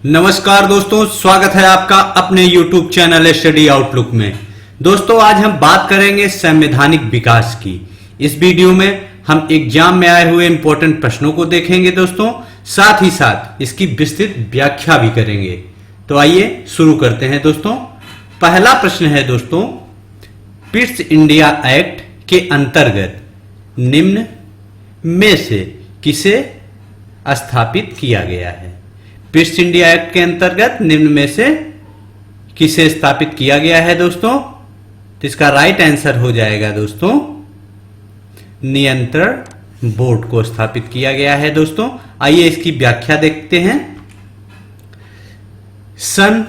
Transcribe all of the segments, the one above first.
नमस्कार दोस्तों, स्वागत है आपका अपने YouTube चैनल स्टडी आउटलुक में। दोस्तों, आज हम बात करेंगे संवैधानिक विकास की। इस वीडियो में हम एग्जाम में आए हुए इंपॉर्टेंट प्रश्नों को देखेंगे दोस्तों, साथ ही साथ इसकी विस्तृत व्याख्या भी करेंगे। तो आइए शुरू करते हैं दोस्तों। पहला प्रश्न है दोस्तों, पिट्स इंडिया एक्ट के अंतर्गत निम्न में से किसे स्थापित किया गया है? पिट्स इंडिया एक्ट के अंतर्गत निम्न में से किसे स्थापित किया गया है दोस्तों? तो इसका राइट आंसर हो जाएगा दोस्तों, नियंत्रण बोर्ड को स्थापित किया गया है दोस्तों। आइए इसकी व्याख्या देखते हैं। सन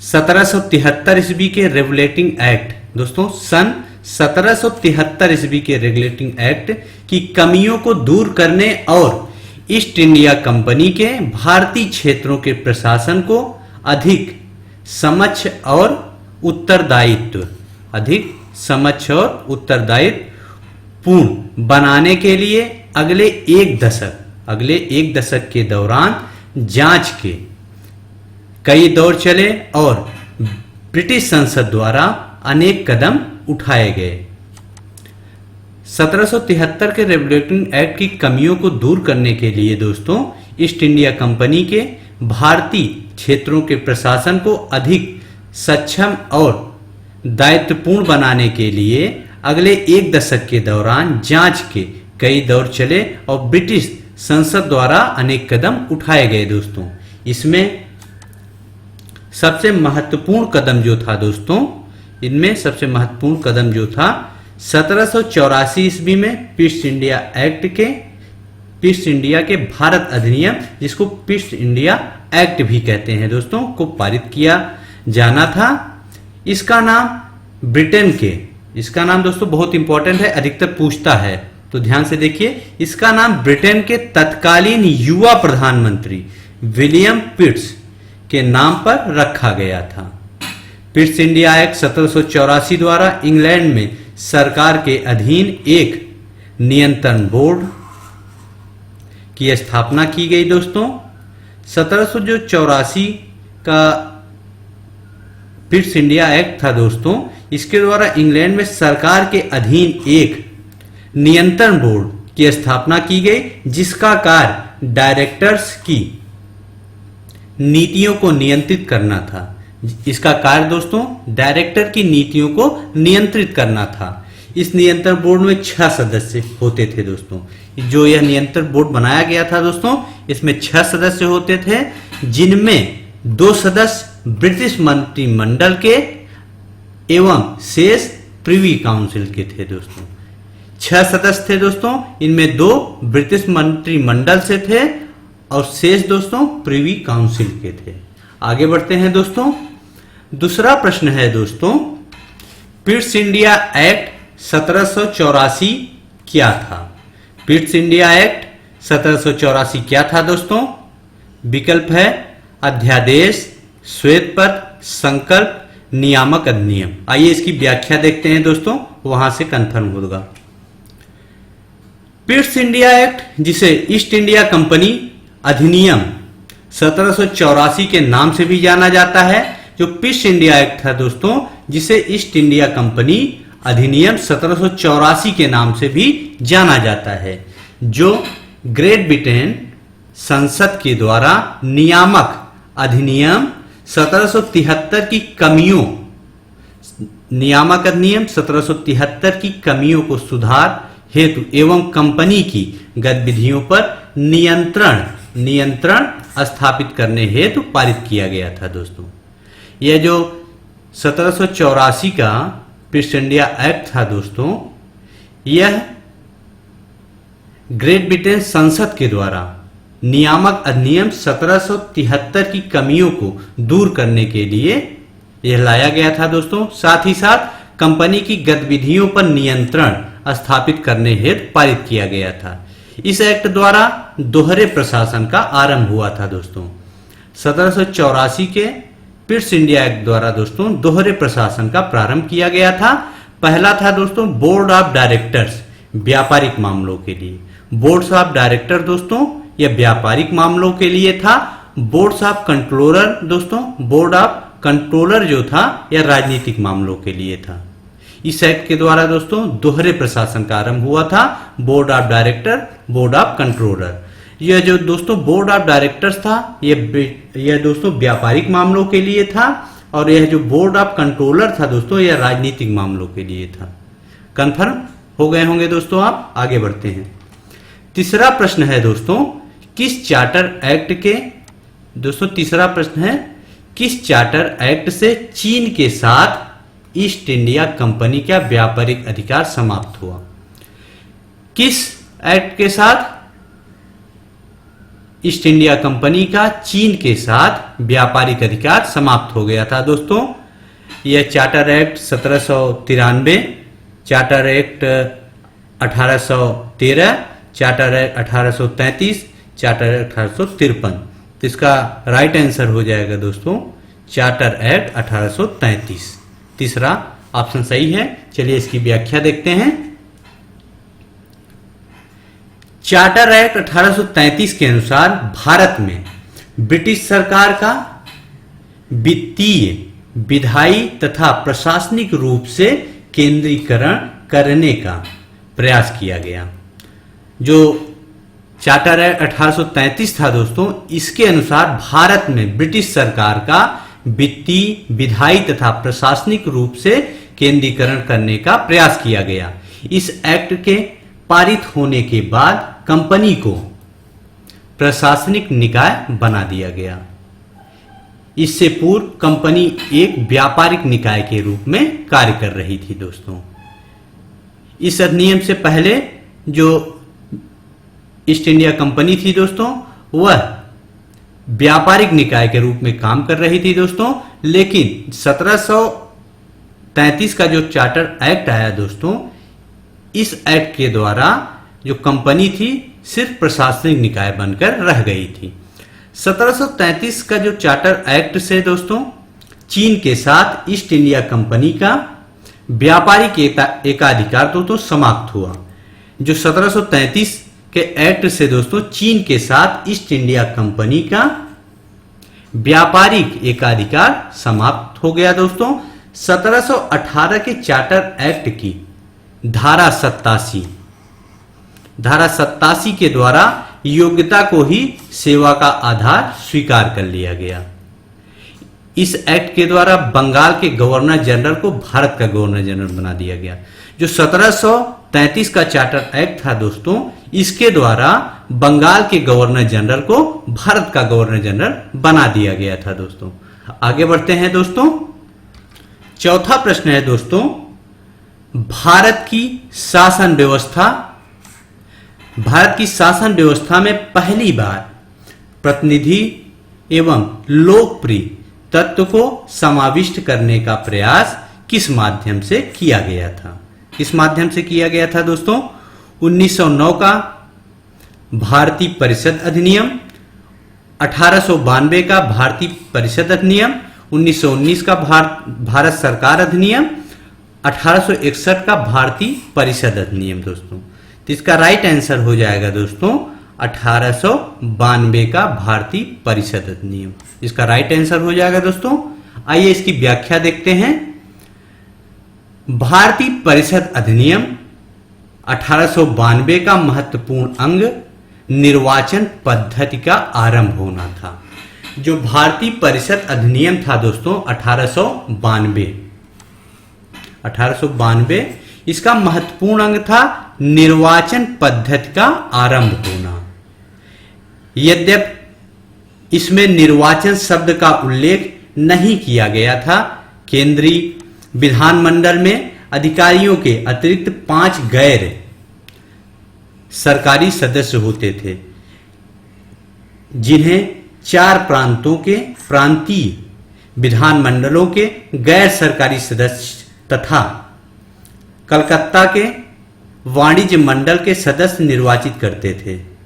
1773 ईस्वी के रेगुलेटिंग एक्ट दोस्तों, सन 1773 ईस्वी के रेगुलेटिंग एक्ट की कमियों को दूर करने और ईस्ट इंडिया कंपनी के भारतीय क्षेत्रों के प्रशासन को अधिक समक्ष और उत्तरदायित्व पूर्ण बनाने के लिए अगले एक दशक के दौरान जांच के कई दौर चले और ब्रिटिश संसद द्वारा अनेक कदम उठाए गए। 1773 के रेगुलेटिंग एक्ट की कमियों को दूर करने के लिए दोस्तों, ईस्ट इंडिया कंपनी के भारतीय क्षेत्रों के प्रशासन को अधिक सक्षम और दायित्वपूर्ण बनाने के लिए अगले एक दशक के दौरान जांच के कई दौर चले और ब्रिटिश संसद द्वारा अनेक कदम उठाए गए दोस्तों। इसमें सबसे महत्वपूर्ण कदम जो था दोस्तों, 1784 ईस्वी में पिट्स इंडिया के भारत अधिनियम, जिसको पिट्स इंडिया एक्ट भी कहते हैं दोस्तों, को पारित किया जाना था। इसका नाम दोस्तों बहुत इंपॉर्टेंट है, अधिकतर पूछता है, तो ध्यान से देखिए। इसका नाम ब्रिटेन के तत्कालीन युवा प्रधानमंत्री विलियम पिट्स के नाम पर रखा गया था। पिट्स इंडिया एक्ट 1784 द्वारा इंग्लैंड में सरकार के अधीन एक नियंत्रण बोर्ड की स्थापना की गई दोस्तों। 1784 का पिट्स इंडिया एक्ट था दोस्तों, इसके द्वारा इंग्लैंड में सरकार के अधीन एक नियंत्रण बोर्ड की स्थापना की गई, जिसका कार्य डायरेक्टर्स की नीतियों को नियंत्रित करना था। इसका कार्य दोस्तों डायरेक्टर की नीतियों को नियंत्रित करना था। इस नियंत्रण बोर्ड में 6 सदस्य होते थे दोस्तों। जो यह नियंत्रण बोर्ड बनाया गया था दोस्तों, इसमें 6 सदस्य होते थे, जिनमें 2 सदस्य ब्रिटिश मंत्रिमंडल के एवं शेष प्रिवी काउंसिल के थे दोस्तों। 6 सदस्य थे दोस्तों, इनमें 2 ब्रिटिश मंत्रिमंडल से थे और शेष दोस्तों प्रिवी काउंसिल के थे। आगे बढ़ते हैं दोस्तों। दूसरा प्रश्न है दोस्तों, पिट्स इंडिया एक्ट 1784 क्या था? पिट्स इंडिया एक्ट 1784 क्या था दोस्तों? विकल्प है अध्यादेश, श्वेत पत्र, संकल्प, नियामक अधिनियम। आइए इसकी व्याख्या देखते हैं दोस्तों, वहां से कंफर्म होगा। पिट्स इंडिया एक्ट, जिसे ईस्ट इंडिया कंपनी अधिनियम 1784 के नाम से भी जाना जाता है, जो पिट्स इंडिया एक्ट था दोस्तों, जिसे ईस्ट इंडिया कंपनी अधिनियम 1784 के नाम से भी जाना जाता है, जो ग्रेट ब्रिटेन संसद के द्वारा नियामक अधिनियम 1773 की कमियों को सुधार हेतु एवं कंपनी की गतिविधियों पर नियंत्रण स्थापित करने हेतु पारित किया गया था दोस्तों। यह जो 1784 का पिट्स इंडिया एक्ट था दोस्तों, यह ग्रेट ब्रिटेन संसद के द्वारा नियामक अधिनियम 1773 की कमियों को दूर करने के लिए यह लाया गया था दोस्तों। साथ ही साथ कंपनी की गतिविधियों पर नियंत्रण स्थापित करने हेतु पारित किया गया था। इस एक्ट द्वारा दोहरे प्रशासन का आरंभ हुआ था दोस्तों। 1784 के पिट्स इंडिया एक्ट द्वारा दोस्तों दोहरे प्रशासन का प्रारंभ किया गया था। पहला था दोस्तों बोर्ड ऑफ डायरेक्टर्स, व्यापारिक मामलों के लिए। बोर्ड्स ऑफ डायरेक्टर दोस्तों यह व्यापारिक मामलों के लिए था। बोर्ड्स ऑफ कंट्रोलर दोस्तों, बोर्ड ऑफ कंट्रोलर जो था यह राजनीतिक मामलों के लिए था। इस एक्ट के द्वारा दोस्तों दोहरे प्रशासन का आरंभ हुआ था, board of director, board of controller. यह जो दोस्तों बोर्ड ऑफ डायरेक्टर्स था यह दोस्तों व्यापारिक मामलों के लिए था, और यह जो बोर्ड ऑफ कंट्रोलर था दोस्तों यह राजनीतिक मामलों के लिए था। कंफर्म हो गए होंगे दोस्तों आप। आगे बढ़ते हैं। तीसरा प्रश्न है दोस्तों, किस चार्टर एक्ट के, दोस्तों तीसरा प्रश्न है, किस चार्टर एक्ट से चीन के साथ ईस्ट इंडिया कंपनी का व्यापारिक अधिकार समाप्त हुआ? किस एक्ट के साथ ईस्ट इंडिया कंपनी का चीन के साथ व्यापारिक अधिकार समाप्त हो गया था दोस्तों? यह charter act 1793, charter act 1813, charter act 1833, charter act 1853। तो इसका राइट आंसर हो जाएगा दोस्तों चार्टर एक्ट 1833। तीसरा ऑप्शन सही है। चलिए इसकी व्याख्या देखते हैं। चार्टर एक्ट 1833 के अनुसार भारत में ब्रिटिश सरकार का वित्तीय, विधायी तथा प्रशासनिक रूप से केंद्रीकरण करने का प्रयास किया गया। जो चार्टर एक्ट 1833 था दोस्तों, इसके अनुसार भारत में ब्रिटिश सरकार का वित्तीय, विधायी तथा प्रशासनिक रूप से केंद्रीकरण करने का प्रयास किया गया। इस एक्ट के पारित होने के बाद कंपनी को प्रशासनिक निकाय बना दिया गया। इससे पूर्व कंपनी एक व्यापारिक निकाय के रूप में कार्य कर रही थी दोस्तों। इस अधिनियम से पहले जो ईस्ट इंडिया कंपनी थी दोस्तों वह व्यापारिक निकाय के रूप में काम कर रही थी दोस्तों, लेकिन 1733 का जो चार्टर एक्ट आया दोस्तों, इस एक्ट के द्वारा जो कंपनी थी सिर्फ प्रशासनिक निकाय बनकर रह गई थी। 1733 का जो चार्टर एक्ट से दोस्तों चीन के साथ ईस्ट इंडिया कंपनी का व्यापारिक एकाधिकार दोस्तों समाप्त हुआ। जो 1733 के एक्ट से दोस्तों चीन के साथ ईस्ट इंडिया कंपनी का व्यापारिक एकाधिकार समाप्त हो गया दोस्तों। 1718 के चार्टर एक्ट की धारा 87 के द्वारा योग्यता को ही सेवा का आधार स्वीकार कर लिया गया। इस एक्ट के द्वारा बंगाल के गवर्नर जनरल को भारत का गवर्नर जनरल बना दिया गया। जो 1733 का चार्टर एक्ट था दोस्तों, इसके द्वारा बंगाल के गवर्नर जनरल को भारत का गवर्नर जनरल बना दिया गया था दोस्तों। आगे बढ़ते हैं दोस्तों। चौथा प्रश्न है दोस्तों, भारत की शासन व्यवस्था में पहली बार प्रतिनिधि एवं लोकप्रिय तत्व को समाविष्ट करने का प्रयास किस माध्यम से किया गया था? किस माध्यम से किया गया था दोस्तों? 1909 का भारतीय परिषद अधिनियम, 1892 का भारतीय परिषद अधिनियम, 1919 का भारत सरकार अधिनियम, 1861 का भारतीय परिषद अधिनियम दोस्तों। तो इसका राइट आंसर हो जाएगा दोस्तों 1892 का भारतीय परिषद अधिनियम। इसका राइट आंसर हो जाएगा दोस्तों। आइए इसकी व्याख्या देखते हैं। भारतीय परिषद अधिनियम 1892 का महत्वपूर्ण अंग निर्वाचन पद्धति का आरंभ होना था। जो भारतीय परिषद अधिनियम था दोस्तों 1892, इसका महत्वपूर्ण अंग था निर्वाचन पद्धति का आरंभ होना। यद्यपि इसमें निर्वाचन शब्द का उल्लेख नहीं किया गया था, केंद्रीय विधानमंडल में अधिकारियों के अतिरिक्त 5 गैर सरकारी सदस्य होते थे, जिन्हें 4 प्रांतों के प्रांतीय विधानमंडलों के गैर सरकारी सदस्य तथा कलकत्ता के वाणिज्य मंडल के सदस्य निर्वाचित करते थे।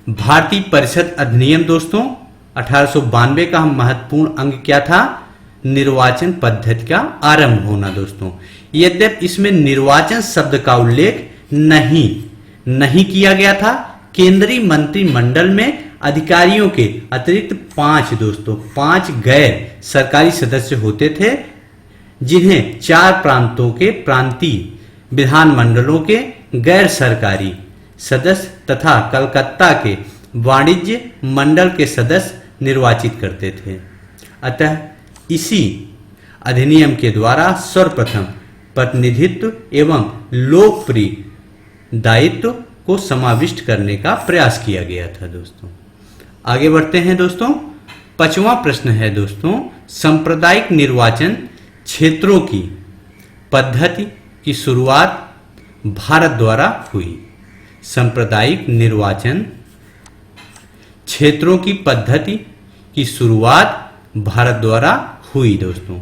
भारतीय परिषद अधिनियम दोस्तों 1892 का महत्वपूर्ण अंग क्या था? निर्वाचन पद्धति का आरंभ होना दोस्तों। यद्यपि इसमें निर्वाचन शब्द का उल्लेख नहीं किया गया था, केंद्रीय मंत्रिमंडल में अधिकारियों के अतिरिक्त 5 गैर सरकारी सदस्य होते थे, जिन्हें 4 प्रांतों के प्रांतीय विधानमंडलों के गैर सरकारी सदस्य तथा कलकत्ता के वाणिज्य मंडल के सदस्य निर्वाचित करते थे। अतः इसी अधिनियम के द्वारा सर्वप्रथम प्रतिनिधित्व एवं लोकप्रिय दायित्व को समाविष्ट करने का प्रयास किया गया था। दोस्तों आगे बढ़ते हैं। दोस्तों 5वां प्रश्न है दोस्तों, सांप्रदायिक निर्वाचन क्षेत्रों की पद्धति की शुरुआत भारत द्वारा हुई। सांप्रदायिक निर्वाचन क्षेत्रों की पद्धति की शुरुआत भारत द्वारा हुई। दोस्तों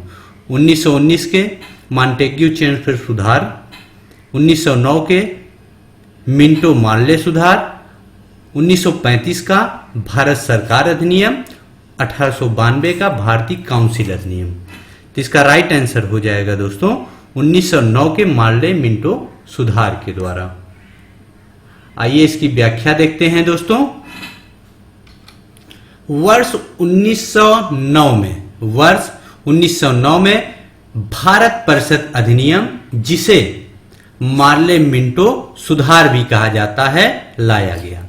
1919 के मॉन्टेग्यू चेम्स्फोर्ड सुधार, 1909 के मिंटो मार्ले सुधार, 1935 का भारत सरकार अधिनियम, 1892 का भारतीय काउंसिल अधिनियम। तो इसका राइट आंसर हो जाएगा दोस्तों 1909 के मार्ले मिंटो सुधार के द्वारा। आइए इसकी व्याख्या देखते हैं। दोस्तों वर्ष 1909 में भारत परिषद अधिनियम, जिसे मार्ले मिंटो सुधार भी कहा जाता है, लाया गया।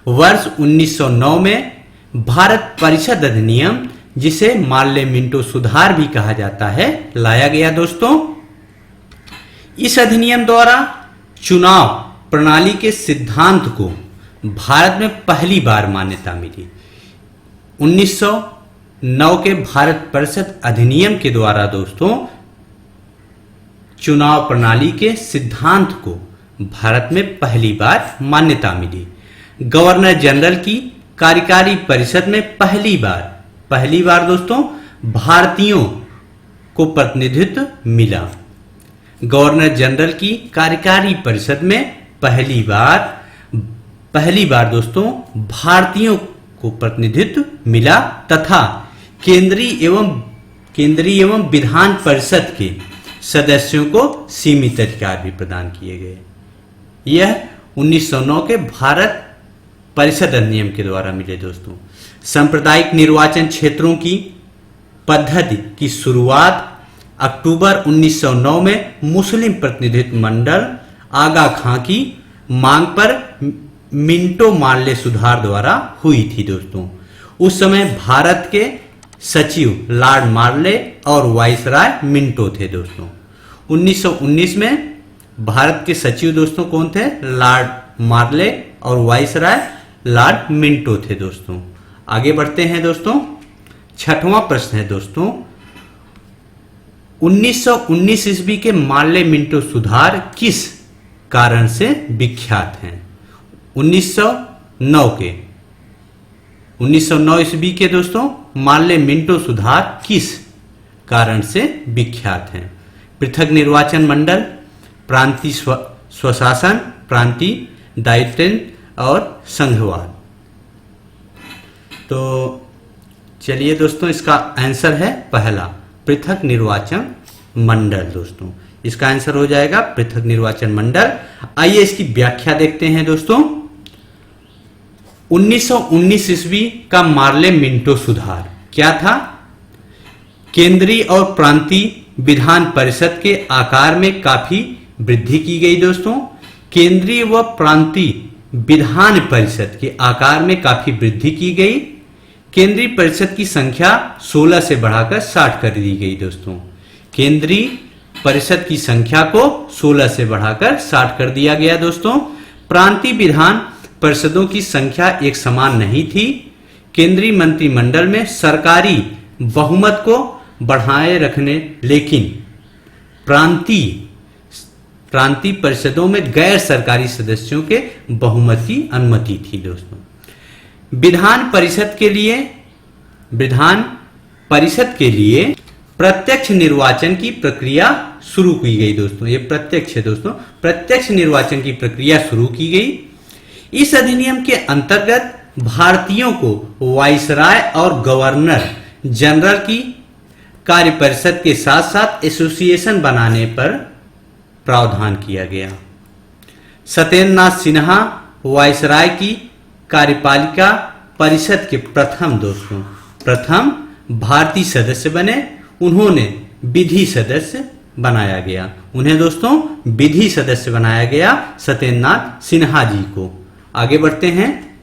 वर्ष 1909 में भारत परिषद अधिनियम, जिसे मार्ले मिंटो सुधार भी कहा जाता है, लाया गया। दोस्तों इस अधिनियम द्वारा चुनाव प्रणाली के सिद्धांत को भारत में पहली बार मान्यता मिली। 1909 के भारत परिषद अधिनियम के द्वारा दोस्तों चुनाव प्रणाली के सिद्धांत को भारत में पहली बार मान्यता मिली। गवर्नर जनरल की कार्यकारी परिषद में पहली बार दोस्तों भारतीयों को प्रतिनिधित्व मिला। गवर्नर जनरल की कार्यकारी परिषद में पहली बार दोस्तों भारतीयों को प्रतिनिधित्व मिला तथा केंद्रीय एवं विधान परिषद के सदस्यों को सीमित अधिकार भी प्रदान किए गए। यह 1909 के भारत परिषद अधिनियम के द्वारा मिले। दोस्तों सांप्रदायिक निर्वाचन क्षेत्रों की पद्धति की शुरुआत अक्टूबर 1909 में मुस्लिम प्रतिनिधित्व मंडल आगा खां की मांग पर मिंटो मार्ले सुधार द्वारा हुई थी। दोस्तों उस समय भारत के सचिव लॉर्ड मार्ले और वाइसराय मिंटो थे। दोस्तों 1919 में भारत के सचिव दोस्तों कौन थे? लॉर्ड मार्ले और वाइसराय लॉर्ड मिंटो थे। दोस्तों आगे बढ़ते हैं। दोस्तों 6वां प्रश्न है दोस्तों, 1919 ईस्वी के मार्ले मिंटो सुधार किस कारण से विख्यात हैं? 1909 ईस्वी के दोस्तों मार्ले मिंटो सुधार किस कारण से विख्यात हैं? पृथक निर्वाचन मंडल, प्रांतीय स्वशासन, प्रांतीय दायित्व और संघवाद। तो चलिए दोस्तों इसका आंसर है पहला, पृथक निर्वाचन मंडल। दोस्तों इसका आंसर हो जाएगा पृथक निर्वाचन मंडल। आइए इसकी व्याख्या देखते हैं। दोस्तों 1919 ईस्वी का मार्ले मिंटो सुधार क्या था? केंद्रीय और प्रांतीय विधान परिषद के आकार में काफी वृद्धि की गई। दोस्तों केंद्रीय व प्रांतीय विधान परिषद के आकार में काफी वृद्धि की गई। केंद्रीय परिषद की संख्या 16 से बढ़ाकर 60 कर दी गई। दोस्तों केंद्रीय परिषद की संख्या को 16 से बढ़ाकर 60 कर दिया गया। दोस्तों प्रांतीय विधान परिषदों की संख्या एक समान नहीं थी। केंद्रीय मंत्रिमंडल में सरकारी बहुमत को बढ़ाए रखने, लेकिन प्रांतीय परिषदों में गैर सरकारी सदस्यों के बहुमत की अनुमति थी। दोस्तों विधान परिषद के लिए प्रत्यक्ष निर्वाचन की प्रक्रिया शुरू की गई। दोस्तों ये प्रत्यक्ष है। दोस्तों प्रत्यक्ष निर्वाचन की प्रक्रिया शुरू की गई। इस अधिनियम के अंतर्गत भारतीयों को वाइसराय और गवर्नर जनरल की कार्य परिषद के साथ साथ एसोसिएशन बनाने पर प्रावधान किया गया। सत्येंद्रनाथ सिन्हा वाइसराय की कार्यपालिका परिषद के प्रथम भारतीय सदस्य बने। उन्होंने विधि सदस्य बनाया गया। उन्हें दोस्तों विधि सदस्य बनाया गया सत्येंद्रनाथ सिन्हा जी को। आगे बढ़ते हैं।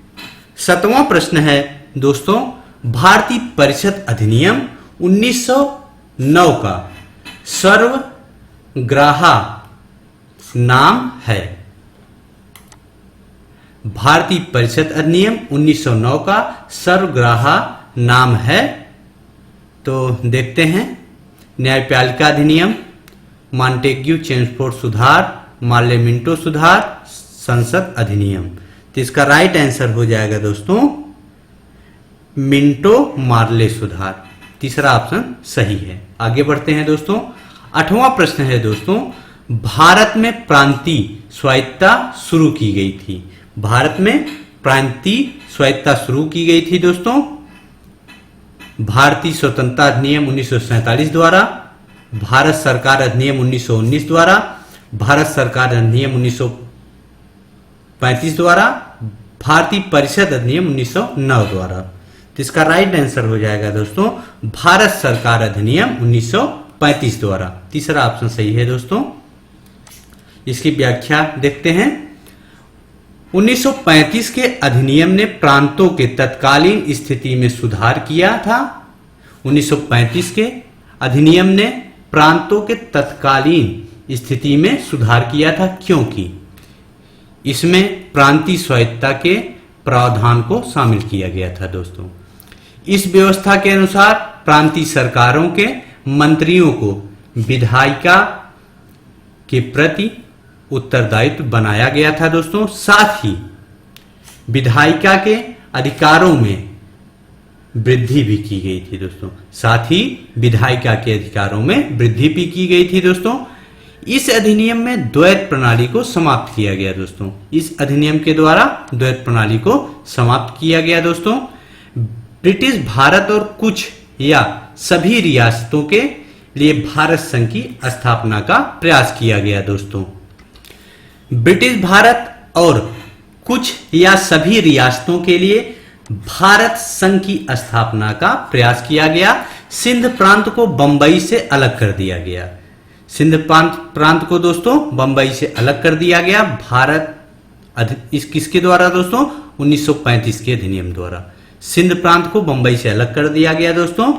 7वां प्रश्न है दोस्तों, भारतीय परिषद अधिनियम 1909 का सर्वग्राही नाम है। भारतीय परिषद अधिनियम 1909 का सर्वग्राही नाम है। तो देखते हैं। न्यायपालिका अधिनियम, मॉन्टेग्यू चेम्सफोर्ड सुधार, मार्ले मिंटो सुधार, संसद अधिनियम। तो इसका राइट आंसर हो जाएगा दोस्तों मिंटो मार्ले सुधार। तीसरा ऑप्शन सही है। आगे बढ़ते हैं दोस्तों। 8वां प्रश्न है दोस्तों, भारत में प्रांतीय स्वायत्तता शुरू की गई थी। भारत में प्रांतीय स्वायत्तता शुरू की गई थी दोस्तों भारतीय स्वतंत्रता अधिनियम 1947 द्वारा, भारत सरकार अधिनियम 1919 द्वारा, भारत सरकार अधिनियम 1935 द्वारा, भारतीय परिषद अधिनियम 1909 द्वारा। तो इसका राइट आंसर हो जाएगा दोस्तों भारत सरकार अधिनियम 1935 द्वारा। तीसरा ऑप्शन सही है दोस्तों। इसकी व्याख्या देखते हैं। 1935 के अधिनियम ने प्रांतों के तत्कालीन स्थिति में सुधार किया था। 1935 के अधिनियम ने प्रांतों के तत्कालीन स्थिति में सुधार किया था, क्योंकि इसमें प्रांतीय स्वायत्तता के प्रावधान को शामिल किया गया था दोस्तों। इस व्यवस्था के अनुसार प्रांतीय सरकारों के मंत्रियों को विधायिका के प्रति उत्तरदायित्व बनाया गया था दोस्तों। साथ ही विधायिका के अधिकारों में वृद्धि भी की गई थी दोस्तों। साथ ही विधायिका के अधिकारों में वृद्धि भी की गई थी दोस्तों। इस अधिनियम में द्वैत प्रणाली को समाप्त किया गया दोस्तों। इस अधिनियम के द्वारा द्वैत प्रणाली को समाप्त किया गया दोस्तों। ब्रिटिश भारत और कुछ या सभी रियासतों के लिए भारत संघ की स्थापना का प्रयास किया गया दोस्तों। ब्रिटिश भारत और कुछ या सभी रियासतों के लिए भारत संघ की स्थापना का प्रयास किया गया। सिंध प्रांत को बंबई से अलग कर दिया गया। सिंध प्रांत को दोस्तों बंबई से अलग कर दिया गया किसके द्वारा दोस्तों 1935 के अधिनियम द्वारा। सिंध प्रांत को बंबई से अलग कर दिया गया दोस्तों।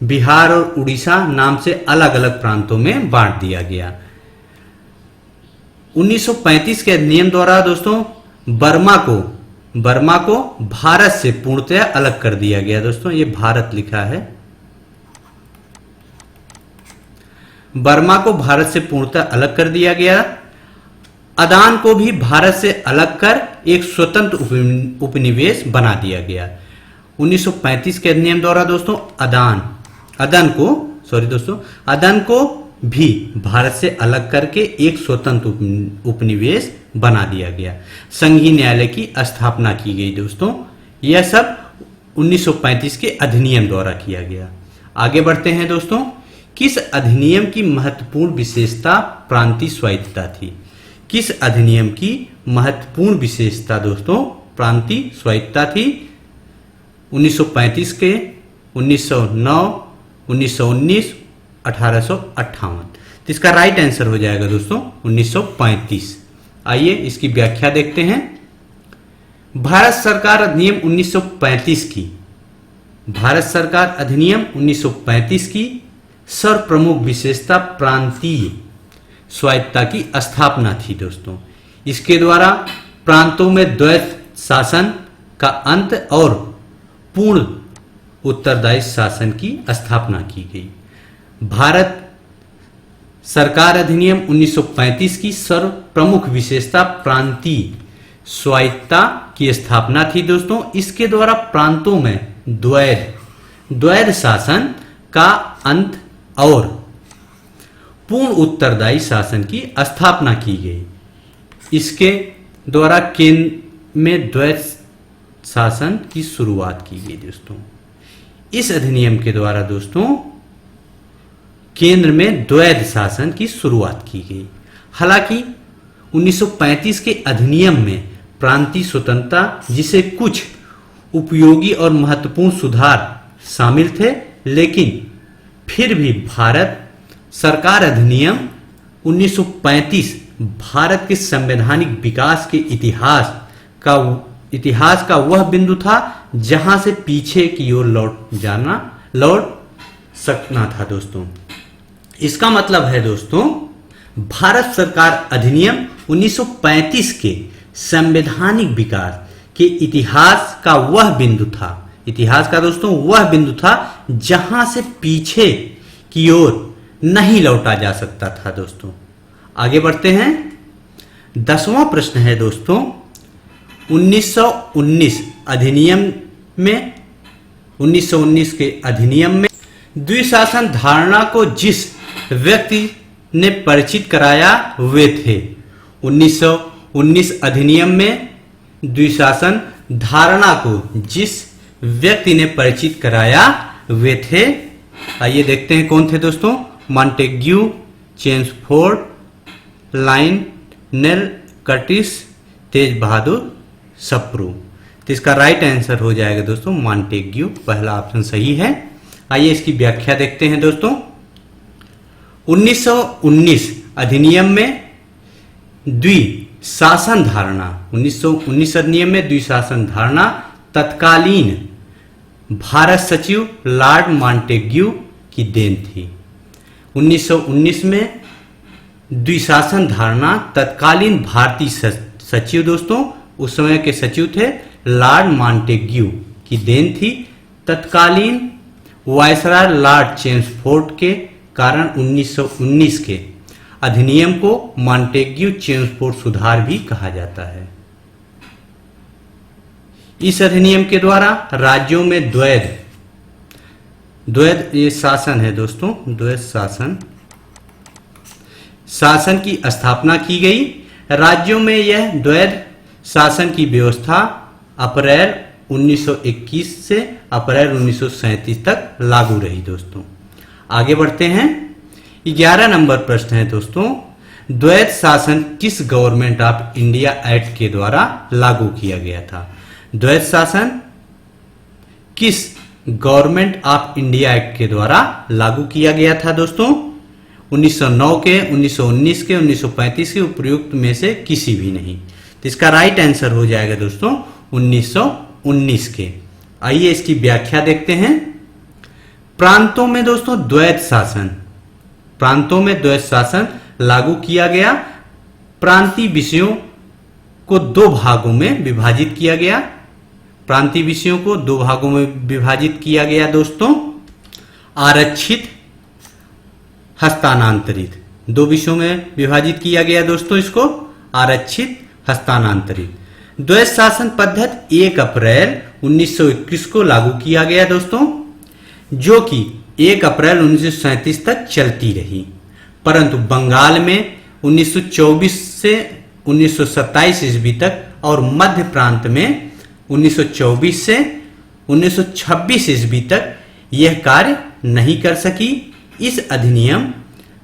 बिहार और उड़ीसा नाम से अलग अलग प्रांतों में बांट दिया गया। 1935 के अधिनियम द्वारा दोस्तों बर्मा को भारत से पूर्णतया अलग कर दिया गया दोस्तों। ये भारत लिखा है। बर्मा को भारत से पूर्णतः अलग कर दिया गया। अदान को भी भारत से अलग कर एक स्वतंत्र उपनिवेश बना दिया गया। 1935 के अधिनियम द्वारा दोस्तों अदन को भी भारत से अलग करके एक स्वतंत्र उपनिवेश बना दिया गया। संघीय न्यायालय की स्थापना की गई दोस्तों। यह सब 1935 के अधिनियम द्वारा किया गया। आगे बढ़ते हैं दोस्तों। किस अधिनियम की महत्वपूर्ण विशेषता प्रांतीय स्वायत्तता थी? किस अधिनियम की महत्वपूर्ण विशेषता दोस्तों प्रांतीय स्वायत्तता थी? 1935 के, 1909, 1919, 1858। तो इसका राइट आंसर हो जाएगा दोस्तों 1935। आइए इसकी व्याख्या देखते हैं। भारत सरकार अधिनियम 1935 की सर्वप्रमुख विशेषता प्रांतीय स्वायत्तता की स्थापना थी दोस्तों। इसके द्वारा प्रांतों में द्वैत शासन का अंत और पूर्ण उत्तरदायी शासन की स्थापना की गई। भारत सरकार अधिनियम 1935 की सर्वप्रमुख विशेषता प्रांतीय स्वायत्तता की स्थापना थी दोस्तों। इसके द्वारा प्रांतों में द्वैध शासन का अंत और पूर्ण उत्तरदायी शासन की स्थापना की गई। इसके द्वारा केंद्र में द्वैध शासन की शुरुआत की गई दोस्तों। इस अधिनियम के द्वारा दोस्तों केंद्र में द्वैध शासन की शुरुआत की गई। हालांकि 1935 के अधिनियम में प्रांतीय स्वतंत्रता, जिसे कुछ उपयोगी और महत्वपूर्ण सुधार शामिल थे, लेकिन फिर भी भारत सरकार अधिनियम 1935 भारत के संवैधानिक विकास के इतिहास का वह बिंदु था जहां से पीछे की ओर लौट सकना था दोस्तों। इसका मतलब है दोस्तों, भारत सरकार अधिनियम 1935 के संवैधानिक विकास के इतिहास का वह बिंदु था, इतिहास का दोस्तों वह बिंदु था जहां से पीछे की ओर नहीं लौटा जा सकता था दोस्तों। आगे बढ़ते हैं। 10वां प्रश्न है दोस्तों, 1919 के अधिनियम में द्विशासन धारणा को जिस व्यक्ति ने परिचित कराया वे थे। 1919 अधिनियम में द्विशासन धारणा को जिस व्यक्ति ने परिचित कराया वे थे, आइए देखते हैं कौन थे दोस्तों। मॉन्टेग्यू, चेम्सफोर्ड, लायनेल कर्टिस, तेज बहादुर सप्रू। तो इसका राइट आंसर हो जाएगा दोस्तों मॉन्टेग्यू, पहला ऑप्शन सही है। आइए इसकी व्याख्या देखते हैं दोस्तों। 1919 अधिनियम में द्विशासन धारणा, 1919 अधिनियम में द्विशासन धारणा तत्कालीन भारत सचिव लॉर्ड मॉन्टेग्यू की देन थी। 1919 में द्विशासन धारणा तत्कालीन भारतीय सचिव दोस्तों, उस समय के सचिव थे लॉर्ड मॉन्टेग्यू की देन थी। तत्कालीन वायसराय लॉर्ड चेम्सफोर्ड के कारण 1919 के अधिनियम को मॉन्टेग्यू चेम्सफोर्ड सुधार भी कहा जाता है। इस अधिनियम के द्वारा राज्यों में द्वैध ये शासन है दोस्तों, द्वैध शासन की स्थापना की गई। राज्यों में यह द्वैध शासन की व्यवस्था अप्रैल 1921 से अप्रैल 1937 तक लागू रही दोस्तों। आगे बढ़ते हैं। 11 नंबर प्रश्न है दोस्तों, द्वैध शासन किस गवर्नमेंट ऑफ इंडिया एक्ट के द्वारा लागू किया गया था? द्वैध शासन किस गवर्नमेंट ऑफ इंडिया एक्ट के द्वारा लागू किया गया था दोस्तों? 1909 के, 1919 के, 1935 के उपयुक्त में से किसी भी नहीं। तो इसका राइट आंसर हो जाएगा दोस्तों 1919 के। आइए इसकी व्याख्या देखते हैं। प्रांतों में दोस्तों द्वैध शासन लागू किया गया। प्रांतीय विषयों को दो भागों में विभाजित किया गया। प्रांतीय विषयों को दो भागों में विभाजित किया गया दोस्तों, आरक्षित, हस्तांतरित। दो विषयों में विभाजित किया गया दोस्तों इसको, आरक्षित, हस्तांतरित। द्वैध शासन पद्धति 1 अप्रैल 1921 को लागू किया गया दोस्तों, जो कि 1 अप्रैल 1937 तक चलती रही, परंतु बंगाल में 1924 से 1927 ईस्वी तक और मध्य प्रांत में 1924 से 1926 ईस्वी तक यह कार्य नहीं कर सकी। इस अधिनियम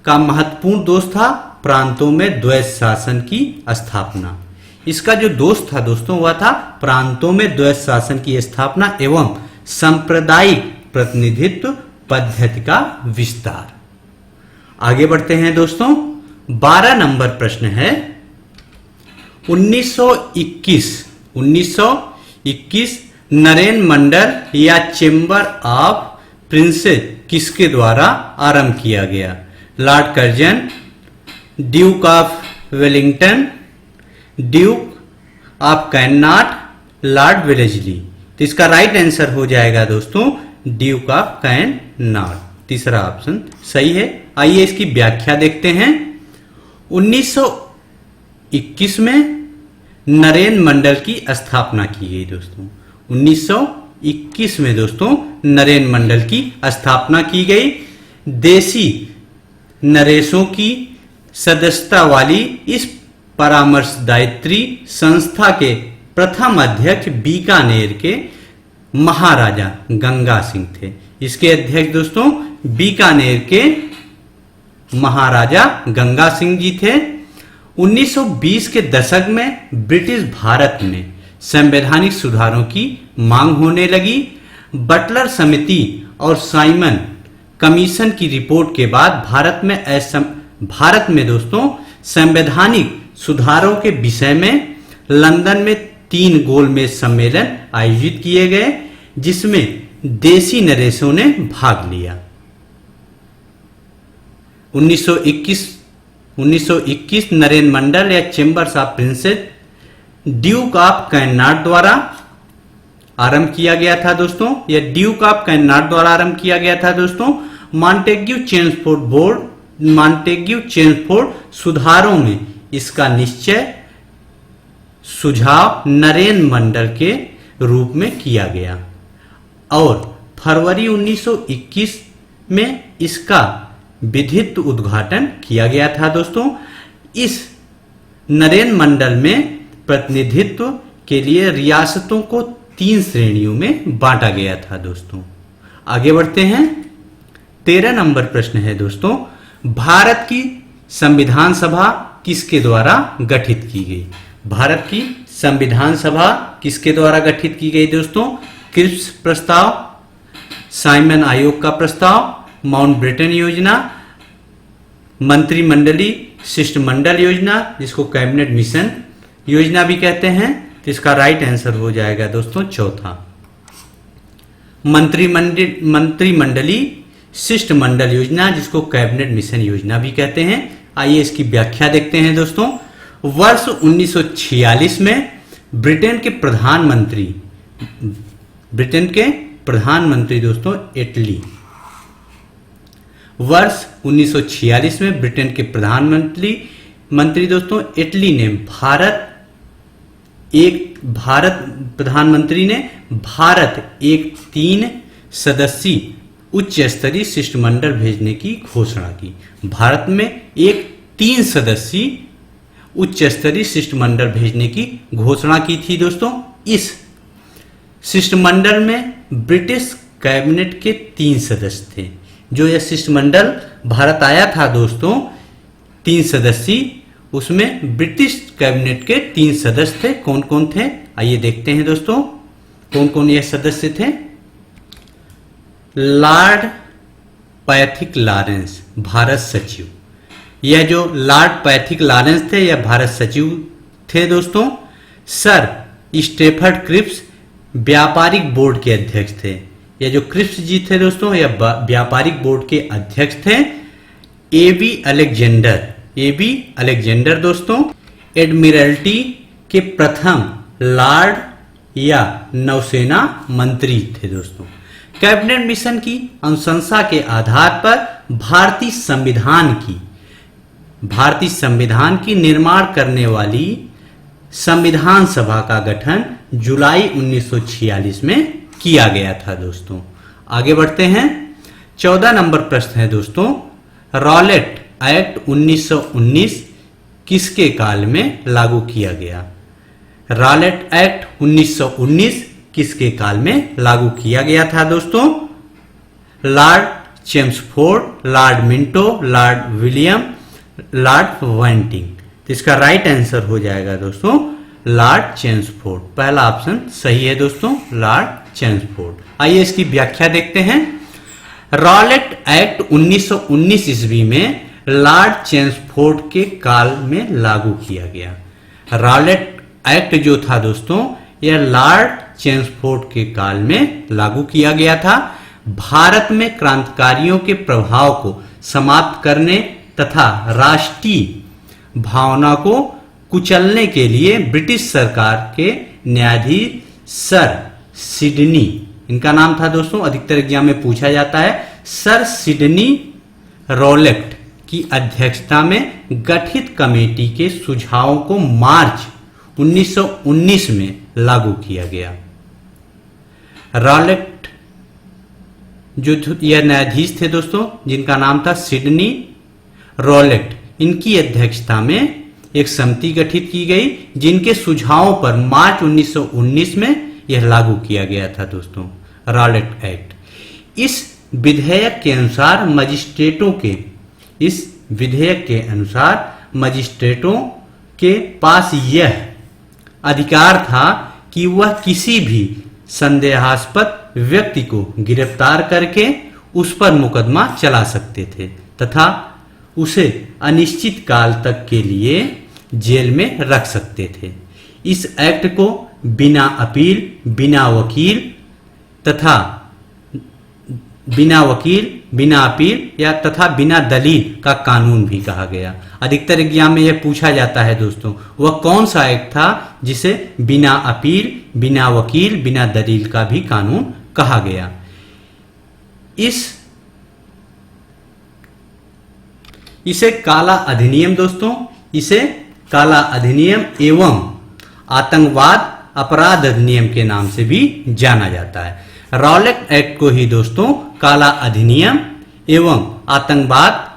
का महत्वपूर्ण दोष था प्रांतों में द्वैध शासन की स्थापना। इसका जो दोष था दोस्तों वह था प्रांतों में द्वैध शासन की स्थापना एवं सांप्रदायिक प्रतिनिधित्व पद्धति का विस्तार। आगे बढ़ते हैं दोस्तों। 12 नंबर प्रश्न है 1921 नरेन मंडल या चेंबर ऑफ प्रिंसेस किसके द्वारा आरंभ किया गया? Lord Curzon, Duke of Wellington, Duke of cannot, Lord Wellesley. तो इसका राइट आंसर हो जाएगा दोस्तों ड्यूक ऑफ कैनॉट, तीसरा ऑप्शन सही है। आइए इसकी व्याख्या देखते हैं। 1921 में नरेन मंडल की स्थापना की गई दोस्तों। 1921 में दोस्तों नरेन मंडल की स्थापना की गई। देसी नरेशों की सदस्यता वाली इस परामर्शदायित्री संस्था के प्रथम अध्यक्ष बीकानेर के महाराजा गंगा सिंह थे। इसके अध्यक्ष दोस्तों बीकानेर के महाराजा गंगा सिंह जी थे। 1920 के दशक में ब्रिटिश भारत में संवैधानिक सुधारों की मांग होने लगी। बटलर समिति और साइमन कमीशन की रिपोर्ट के बाद भारत में दोस्तों संवैधानिक सुधारों के विषय में लंदन में 3 गोलमेज सम्मेलन आयोजित किए गए, जिसमें देशी नरेशों ने भाग लिया। 1921 नरेन मंडल या chambers of princess Duke of cannot द्वारा आरंभ किया गया था दोस्तों। यह ड्यूक ऑफ कैनाट द्वारा आरंभ किया गया था दोस्तों। मॉन्टेग्यू चेम्सफोर्ड सुधारों में इसका सुझाव नरेन मंडल के रूप में किया गया और फरवरी 1921 में इसका विधिक उद्घाटन किया गया था दोस्तों। इस नरेन मंडल में प्रतिनिधित्व के लिए रियासतों को 3 श्रेणियों में बांटा गया था दोस्तों। आगे बढ़ते हैं। 13 नंबर प्रश्न है दोस्तों, भारत की संविधान सभा किसके द्वारा गठित की गई? भारत की संविधान सभा किसके द्वारा गठित की गई दोस्तों? क्रिप्स प्रस्ताव, साइमन आयोग का प्रस्ताव, माउंटबेटन योजना, मंत्रिमंडली शिष्टमंडल योजना जिसको कैबिनेट मिशन योजना भी कहते हैं। तो इसका राइट आंसर हो जाएगा दोस्तों चौथा, मंत्रिमंडली शिष्टमंडल योजना जिसको कैबिनेट मिशन योजना भी कहते हैं। आइए इसकी व्याख्या देखते हैं दोस्तों। वर्ष 1946 में ब्रिटेन के प्रधानमंत्री दोस्तों इटली, वर्ष 1946 में ब्रिटेन के प्रधानमंत्री दोस्तों इटली ने प्रधानमंत्री ने भारत एक 3 सदस्यीय उच्च स्तरीय शिष्टमंडल भेजने की घोषणा की। भारत में एक 3 सदस्यीय उच्च स्तरीय शिष्टमंडल भेजने की घोषणा की थी दोस्तों। इस शिष्टमंडल में ब्रिटिश कैबिनेट के 3 सदस्य थे। जो यह शिष्टमंडल भारत आया था दोस्तों 3 सदस्यीय, उसमें ब्रिटिश कैबिनेट के 3 सदस्य थे। कौन कौन थे आइए देखते हैं दोस्तों, कौन कौन यह सदस्य थे। लॉर्ड पैथिक लॉरेंस भारत सचिव, यह जो लॉर्ड पैथिक लॉरेंस थे यह भारत सचिव थे दोस्तों। सर स्टेफर्ड क्रिप्स व्यापारिक बोर्ड के अध्यक्ष थे। यह जो क्रिप्स जी थे दोस्तों यह व्यापारिक बोर्ड के अध्यक्ष थे। एबी अलेक्जेंडर दोस्तों एडमिरल्टी के प्रथम लॉर्ड या नौसेना मंत्री थे दोस्तों। कैबिनेट मिशन की अनुशंसा के आधार पर भारतीय संविधान की निर्माण करने वाली संविधान सभा का गठन जुलाई 1946 में किया गया था दोस्तों। आगे बढ़ते हैं। 14 नंबर प्रश्न है दोस्तों, रॉलेट एक्ट 1919 किसके काल में लागू किया गया? रॉलेट एक्ट 1919 किसके काल में लागू किया गया था दोस्तों? Lord Chelmsford, Lord Minto, Lord William, Lord Bentinck. तो इसका राइट आंसर हो जाएगा दोस्तों लॉर्ड चेम्सफोर्ड। पहला ऑप्शन सही है दोस्तों, लॉर्ड चेम्सफोर्ड। आइए इसकी व्याख्या देखते हैं। रॉलेट एक्ट 1919 ईस्वी में लॉर्ड चेम्सफोर्ड के काल में लागू किया गया। रॉलेट एक्ट जो था दोस्तों यह लॉर्ड चेम्सफोर्ड के काल में लागू किया गया था। भारत में क्रांतिकारियों के प्रभाव को समाप्त करने तथा राष्ट्रीय भावना को कुचलने के लिए ब्रिटिश सरकार के न्यायाधीश सर सिडनी, इनका नाम था दोस्तों, अधिकतर एग्जाम में पूछा जाता है, सर सिडनी रॉलेट की अध्यक्षता में गठित कमेटी के सुझावों को मार्च 1919 में लागू किया गया। रॉलेट जो यह न्यायाधीश थे दोस्तों जिनका नाम था सिडनी रॉलेट, इनकी अध्यक्षता में एक समिति गठित की गई जिनके सुझावों पर मार्च 1919 में यह लागू किया गया था दोस्तों रॉलेट एक्ट। इस विधेयक के अनुसार मजिस्ट्रेटों के पास यह अधिकार था कि वह किसी भी संदेहास्पद व्यक्ति को गिरफ्तार करके उस पर मुकदमा चला सकते थे तथा उसे अनिश्चित काल तक के लिए जेल में रख सकते थे। इस एक्ट को बिना अपील, बिना वकील तथा बिना अपील या तथा बिना दलील का कानून भी कहा गया। अधिकतर एग्जाम में यह पूछा जाता है दोस्तों, वह कौन सा एक्ट था जिसे बिना अपील, बिना वकील, बिना दलील का भी कानून कहा गया। इसे काला अधिनियम दोस्तों, इसे काला अधिनियम एवं आतंकवाद अपराध अधिनियम के नाम से भी जाना जाता है। रॉलेट एक्ट को ही दोस्तों काला अधिनियम एवं आतंकवाद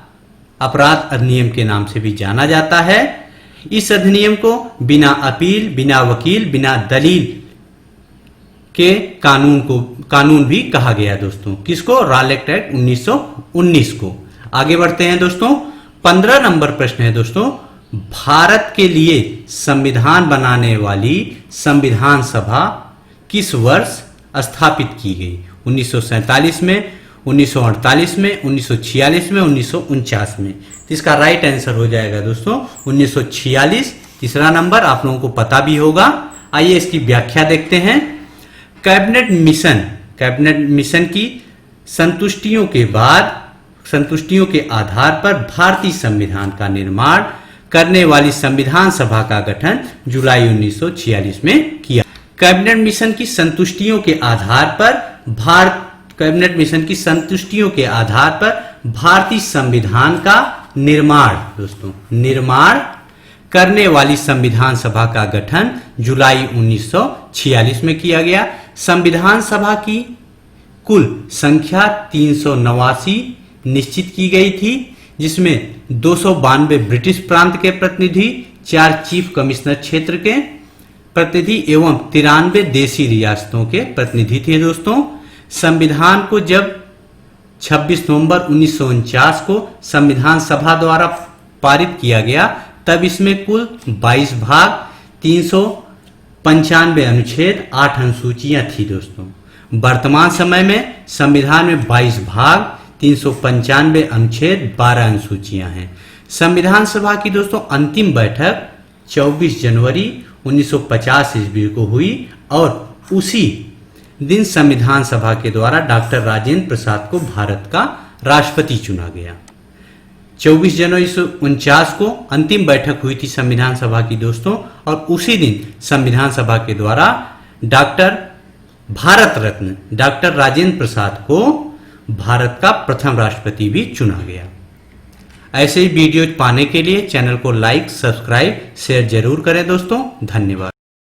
अपराध अधिनियम के नाम से भी जाना जाता है। इस अधिनियम को बिना अपील, बिना वकील, बिना दलील के कानून भी कहा गया दोस्तों। किसको? रॉलेट एक्ट 1919 को। आगे बढ़ते हैं दोस्तों। 15 नंबर प्रश्न है दोस्तों, भारत के लिए संविधान बनाने वाली संविधान सभा किस वर्ष स्थापित की गई? 1947 में, 1948 में, 1946 में, 1949 में। तो इसका राइट आंसर हो जाएगा दोस्तों 1946। तीसरा नंबर आप लोगों को पता भी होगा। आइए इसकी व्याख्या देखते हैं। कैबिनेट मिशन की संतुष्टियों के आधार पर भारतीय संविधान का निर्माण करने वाली संविधान सभा का गठन जुलाई 1946 में किया। कैबिनेट मिशन की संतुष्टियों के आधार पर भारतीय संविधान का निर्माण करने वाली संविधान सभा का गठन जुलाई 1946 में किया गया। संविधान सभा की कुल संख्या 389 निश्चित की गई थी, जिसमें 292 ब्रिटिश प्रांत के प्रतिनिधि, 4 चीफ कमिश्नर क्षेत्र के प्रतिनिधि एवं 93 देशी रियासतों के प्रतिनिधि थे दोस्तों। संविधान को जब 26 नवंबर 1949 को संविधान सभा द्वारा पारित किया गया, तब इसमें कुल 22 भाग, 395 अनुच्छेद, 8 अनुसूचियां थी दोस्तों। वर्तमान समय में संविधान में 22 भाग, 395 अनुच्छेद, 12 अनुसूचियां हैं। संविधान सभा की दोस्तों अंतिम बैठक 24 जनवरी 1950 ईस्वी को हुई और उसी दिन संविधान सभा के द्वारा डॉक्टर राजेंद्र प्रसाद को भारत का राष्ट्रपति चुना गया। 24 जनवरी 1949 को अंतिम बैठक हुई थी संविधान सभा की दोस्तों, और उसी दिन संविधान सभा के द्वारा भारत रत्न डॉक्टर राजेंद्र प्रसाद को भारत का प्रथम राष्ट्रपति भी चुना गया। ऐसे ही वीडियो पाने के लिए चैनल को लाइक, सब्सक्राइब, शेयर जरूर करें दोस्तों। धन्यवाद।